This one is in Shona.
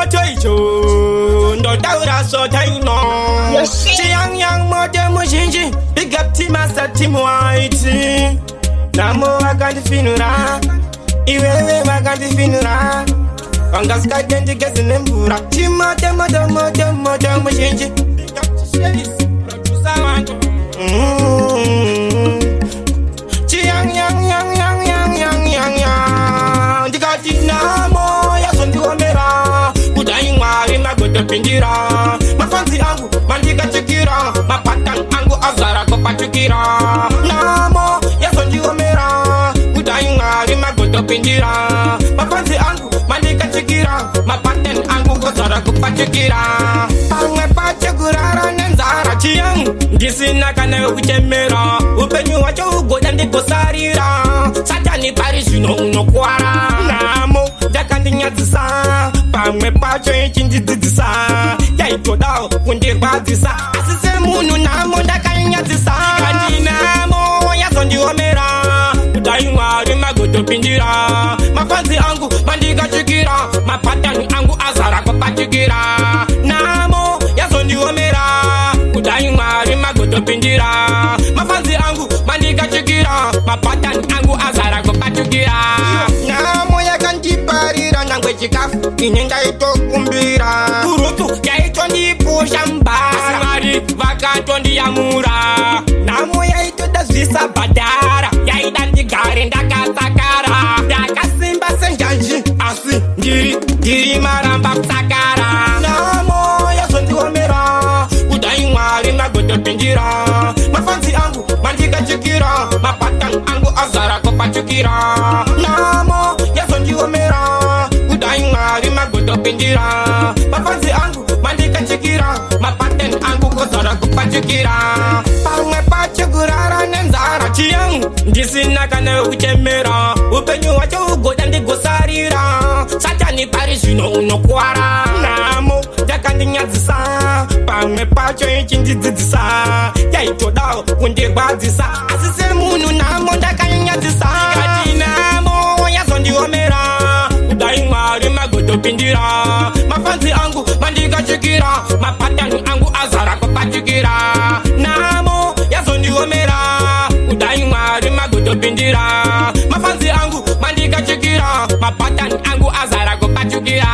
choicho ndo taura so taino chiang yang mode mushinji big up team master team white namo akandifinura iwewe makandifinura wangaska kendi kezinembura chima demo mushinji big up to shades producer wanto chiang yang dikati namo ya sonduomera kudaingwari magoto pinjira mafanzi angu mandika chikira mapatang angu azara kopachukira namo ya sonduomera kudaingwari magoto pinjira mafanzi angu mandika chikira mapatang angu azara kopachukira pangwe pachagurara nenzara chiang ndisina kana kuchemera upenyu wacho ugoda ndikosarira satani parizvino unokwara namo ndakandinyadzisa pamwe pacho ichindidzidzisa yaitodawo kundirwadzisa asi semunhu namo ndakanyadzisa kandinamo yazondiomera kudai mwari magotopindira mafanzi angu mandikachukira mapatani angu azara kopachukira namo yazondiomera kudai mwari magotopindira mafanzi angu mandikachukira mapatani angu azara kopachukira namo yakandiparira nyangwe chikafu ine ndaitokumbira kurutu yaitondipusha mbara vari vakatondiyamura namo yaitodazvisa bhadhara yaida ndigare ndakatsakara ndakasimba senjanji asi ndiri maramba kutsakara namo yazondiomera kudai mwari magotopindira mafanzi angu mandikachukira mapatani angu azara kopachukira namo yazondiomera kudai mwari magotopindira mafanzi angu mandikachukira mapatani angu azara kopachukira pamwe pachigurara nenzara chiang ndisina kana kuchemera upenyu wacho ugoda ndigosarira satani parizvino unokwara namo ndakandinyadzisa pamwe pacho ichindidzidzisa yaitodawo kundirwadzisa asi semunhu namo ndakanyadzisa ikati namo yazondiomera kudai mwari magotopindira mafanzi angu mandikachukira mapatani angu azara kopachukira namo yazondiomera kudai mwari magotopindira mafanzi angu mandikachukira mapatani angu azara kopachukira